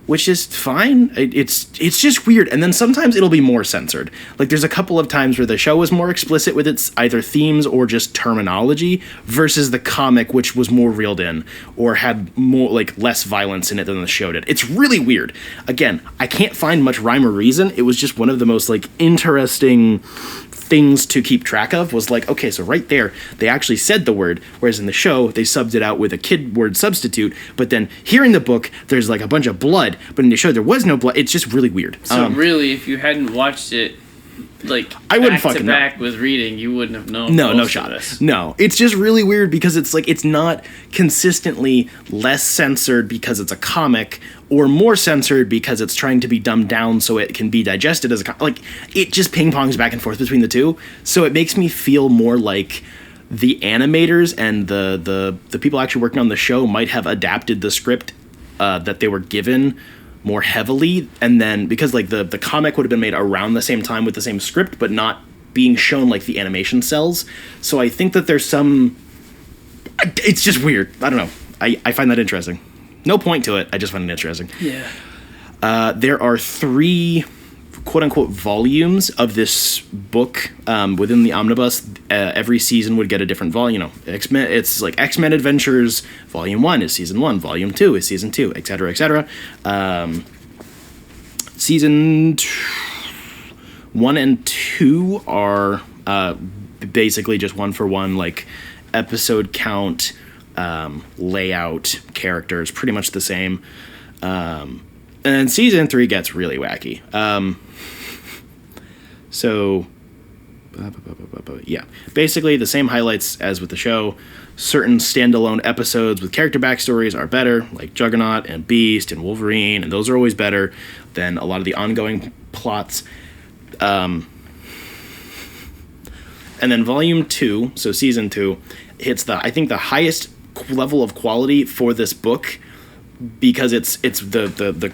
which is fine. It's just weird. And then sometimes it'll be more censored. Like there's a couple of times where the show was more explicit with its either themes or just terminology versus the comic, which was more reeled in or had more like less violence in it than the show did. It's really weird. Again, I can't find much rhyme or reason. It was just one of the most like interesting things to keep track of. Was like, okay, so right there they actually said the word, whereas in the show they subbed it out with a kid word substitute, but then here in the book there's like a bunch of blood, but in the show there was no blood. It's just really weird. So really, if you hadn't watched it like I wouldn't back to fucking back know. with reading, you wouldn't have known. No shot. No, it's just really weird because it's like it's not consistently less censored because it's a comic or more censored because it's trying to be dumbed down so it can be digested as a like it just ping pongs back and forth between the two. So it makes me feel more like the animators and the people actually working on the show might have adapted the script that they were given more heavily, and then because like the comic would have been made around the same time with the same script but not being shown like the animation cells. So I think that there's some, it's just weird. I don't know. I find that interesting. No point to it. I just find it interesting. Yeah. There are 3 quote-unquote volumes of this book within the Omnibus. Every season would get a different volume. X-Men, it's like X-Men Adventures Volume 1 is Season 1, Volume 2 is Season 2, etc., etc. Season 1 and 2 are basically just one-for-one, like, episode count, layout, characters, pretty much the same. And then Season 3 gets really wacky. So, yeah. Basically, the same highlights as with the show. Certain standalone episodes with character backstories are better, like Juggernaut and Beast and Wolverine, and those are always better than a lot of the ongoing plots. And then Volume 2, so Season 2, hits I think the highest level of quality for this book, because it's the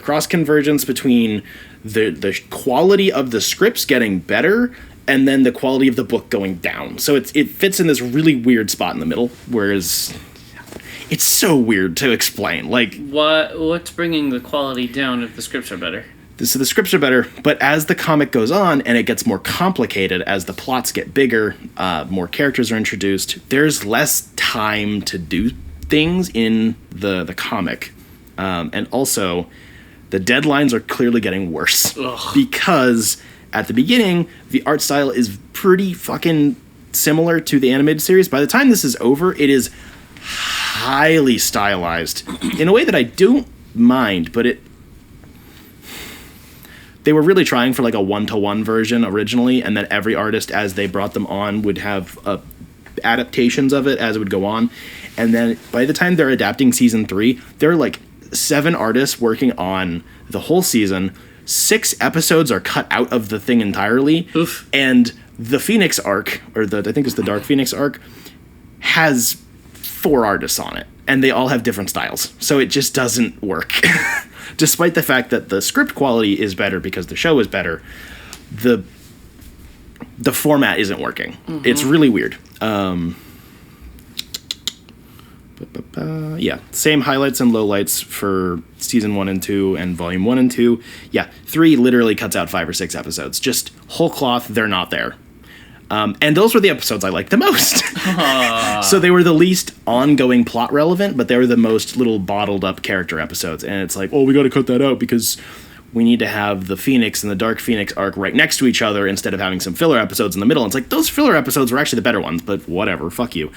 cross convergence between the quality of the scripts getting better and then the quality of the book going down. So it fits in this really weird spot in the middle, whereas it's so weird to explain. Like, what's bringing the quality down if the scripts are better? So the scripts are better, but as the comic goes on and it gets more complicated, as the plots get bigger, more characters are introduced, there's less time to do things in the comic. And also, the deadlines are clearly getting worse. Ugh. Because at the beginning, the art style is pretty fucking similar to the animated series. By the time this is over, it is highly stylized in a way that I don't mind, but they were really trying for like a 1-to-1 version originally, and then every artist, as they brought them on, would have adaptations of it as it would go on. And then by the time they're adapting Season 3, there are like 7 artists working on the whole season. 6 episodes are cut out of the thing entirely. Oof. And the Phoenix arc, or I think it's the Dark Phoenix arc, has 4 artists on it, and they all have different styles. So it just doesn't work. Despite the fact that the script quality is better because the show is better, the format isn't working. Mm-hmm. It's really weird. Yeah, same highlights and lowlights for season 1 and 2 and volume 1 and 2. Yeah, 3 literally cuts out 5 or 6 episodes. Just whole cloth, they're not there. And those were the episodes I liked the most. So they were the least ongoing plot relevant, but they were the most little bottled up character episodes. And it's like, oh, we got to cut that out because we need to have the Phoenix and the Dark Phoenix arc right next to each other instead of having some filler episodes in the middle. And it's like, those filler episodes were actually the better ones, but whatever, fuck you.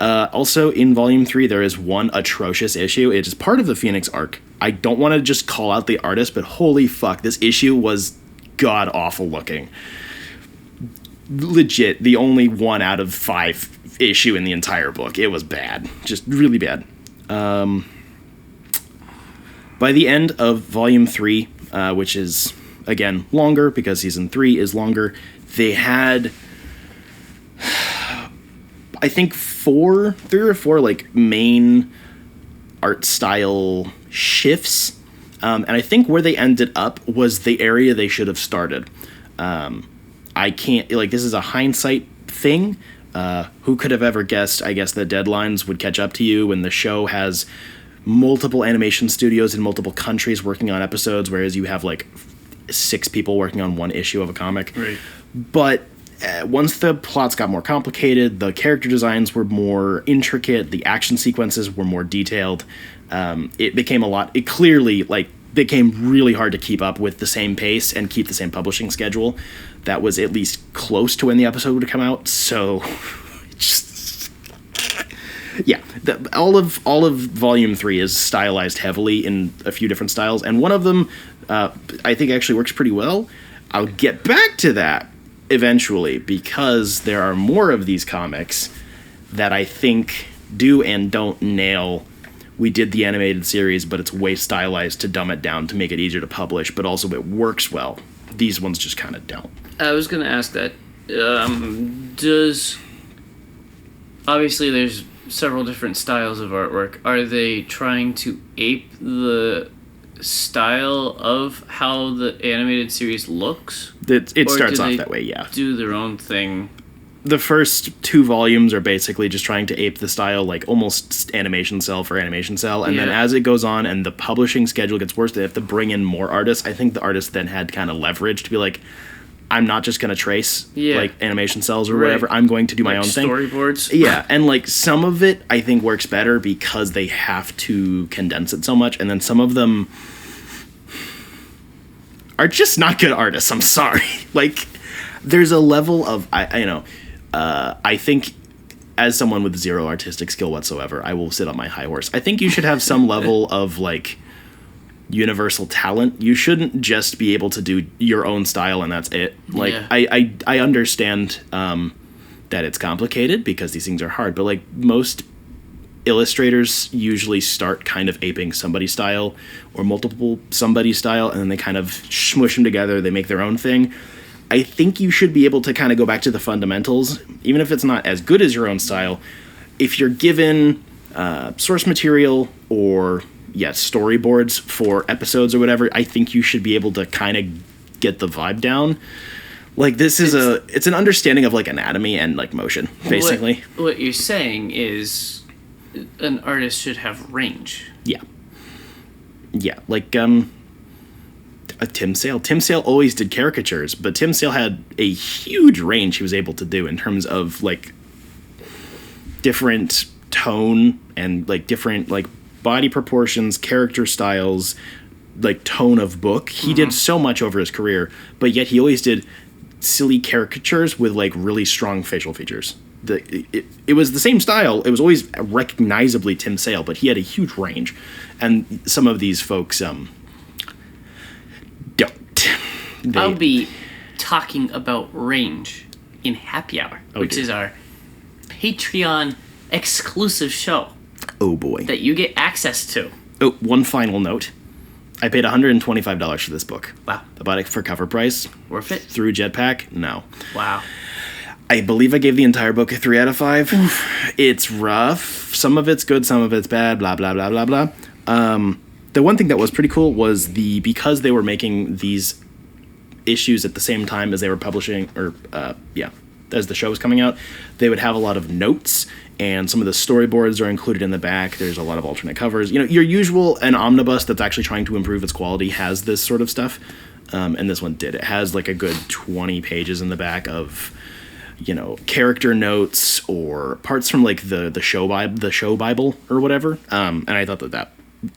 Also, in Volume 3, there is one atrocious issue. It is part of the Phoenix arc. I don't want to just call out the artist, but holy fuck, this issue was god-awful looking. Legit, the only 1 out of 5 issue in the entire book. It was bad. Just really bad. By the end of Volume 3, which is, again, longer because Season 3 is longer, they had, I think, 3 or 4, like, main art style shifts. And I think where they ended up was the area they should have started. I can't, like, this is a hindsight thing. Who could have ever guessed, I guess, the deadlines would catch up to you when the show has multiple animation studios in multiple countries working on episodes, whereas you have, like, 6 people working on 1 issue of a comic. Right. But once the plots got more complicated, the character designs were more intricate, the action sequences were more detailed, it clearly, like, became really hard to keep up with the same pace and keep the same publishing schedule that was at least close to when the episode would come out. So, just, yeah, all of Volume 3 is stylized heavily in a few different styles, and one of them I think actually works pretty well. I'll get back to that eventually because there are more of these comics that I think do and don't nail. We did the animated series, but it's way stylized to dumb it down to make it easier to publish, but also it works well. These ones just kind of don't. I was going to ask that. Obviously, there's several different styles of artwork. Are they trying to ape the style of how the animated series looks? It starts off that way, yeah. Do their own thing? The first 2 volumes are basically just trying to ape the style, like almost animation cell for animation cell. And then as it goes on and the publishing schedule gets worse, they have to bring in more artists. I think the artists then had kind of leverage to be like, I'm not just going to trace like animation cells or whatever. I'm going to do my own thing. Storyboards. Yeah. And like some of it I think works better because they have to condense it so much. And then some of them are just not good artists. I'm sorry. Like there's a level of, I think as someone with 0 artistic skill whatsoever, I will sit on my high horse. I think you should have some level of like universal talent. You shouldn't just be able to do your own style and that's it. Like I understand that it's complicated because these things are hard, but like most illustrators usually start kind of aping somebody's style or multiple somebody's style, and then they kind of smush them together. They make their own thing. I think you should be able to kind of go back to the fundamentals, even if it's not as good as your own style. If you're given source material or storyboards for episodes or whatever, I think you should be able to kind of get the vibe down. Like this is it's an understanding of like anatomy and like motion, basically. What you're saying is an artist should have range. Yeah, like Tim Sale. Tim Sale always did caricatures, but Tim Sale had a huge range he was able to do in terms of like different tone and like different like body proportions, character styles, like tone of book. He did so much over his career, but yet he always did silly caricatures with like really strong facial features. It was the same style. It was always recognizably Tim Sale, but he had a huge range, and some of these folks don't. I'll be talking about range in Happy Hour, which is our Patreon exclusive show. Oh boy. That you get access to. Oh, one final note. I paid $125 for this book. Wow. I bought it for cover price. Worth it? Through Jetpack? No. Wow. I believe I gave the entire book a 3 out of 5. Oof. It's rough. Some of it's good, some of it's bad, blah, blah, blah, blah, blah. The one thing that was pretty cool was because they were making these issues at the same time as they were publishing, as the show was coming out, they would have a lot of notes, and some of the storyboards are included in the back. There's a lot of alternate covers. You know, your usual an omnibus that's actually trying to improve its quality has this sort of stuff, and this one did. It has like a good 20 pages in the back of, you know, character notes or parts from like the show Bible or whatever. And I thought that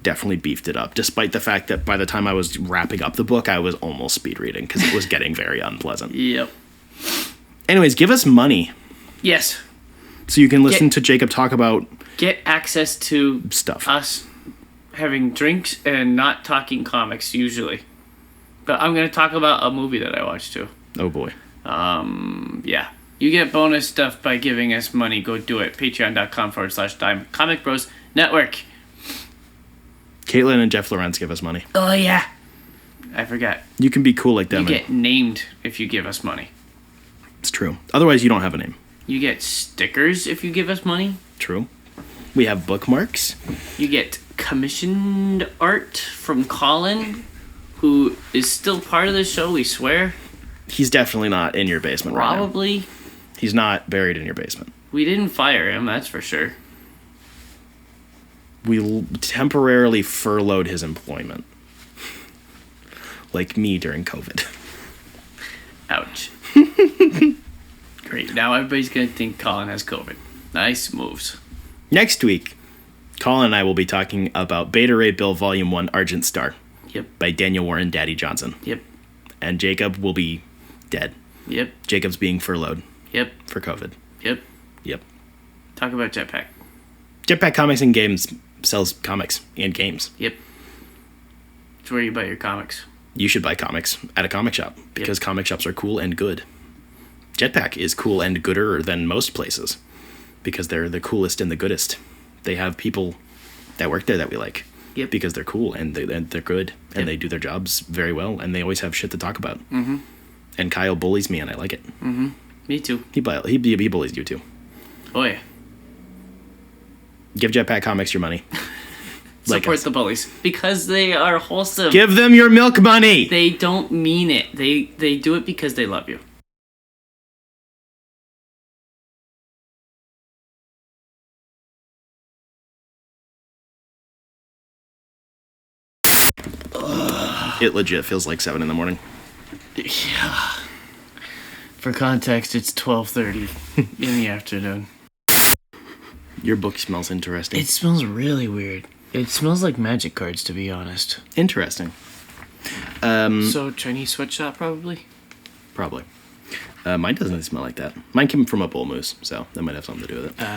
definitely beefed it up, despite the fact that by the time I was wrapping up the book, I was almost speed reading because it was getting very unpleasant. Yep. Anyways, give us money. Yes. So you can listen to Jacob talk about... Get access to... stuff. Us having drinks and not talking comics, usually. But I'm going to talk about a movie that I watched, too. Oh, boy. Yeah. You get bonus stuff by giving us money. Go do it. Patreon.com/dimecomicbros network. Caitlin and Jeff Lorenz give us money. Oh, yeah. I forgot. You can be cool like them. You get named if you give us money. It's true. Otherwise, you don't have a name. You get stickers if you give us money. True. We have bookmarks. You get commissioned art from Colin, who is still part of the show, we swear. He's definitely not in your basement right now. Probably. He's not buried in your basement. We didn't fire him, that's for sure. We temporarily furloughed his employment. Like me during COVID. Ouch. Great. Now everybody's going to think Colin has COVID. Nice moves. Next week, Colin and I will be talking about Beta Ray Bill Volume 1 Argent Star. Yep. By Daniel Warren Daddy Johnson. Yep. And Jacob will be dead. Yep. Jacob's being furloughed. Yep. For COVID. Yep. Yep. Talk about Jetpack. Jetpack Comics and Games sells comics and games. Yep. It's where you buy your comics. You should buy comics at a comic shop because comic shops are cool and good. Jetpack is cool and gooder than most places because they're the coolest and the goodest. They have people that work there that we like. Yep. Because they're cool and they're good and they do their jobs very well and they always have shit to talk about. Mm-hmm. And Kyle bullies me and I like it. Mm-hmm. Me too. He bullies you too. Oh yeah. Give Jetpack Comics your money. Support the bullies because they are wholesome. Give them your milk money. They don't mean it. They do it because they love you. It legit feels like 7 a.m. Yeah. For context, it's 12:30 in the afternoon. Your book smells interesting. It smells really weird. It smells like magic cards, to be honest. Interesting. So, Chinese sweatshop, probably? Probably. Mine doesn't smell like that. Mine came from a bull moose, so that might have something to do with it.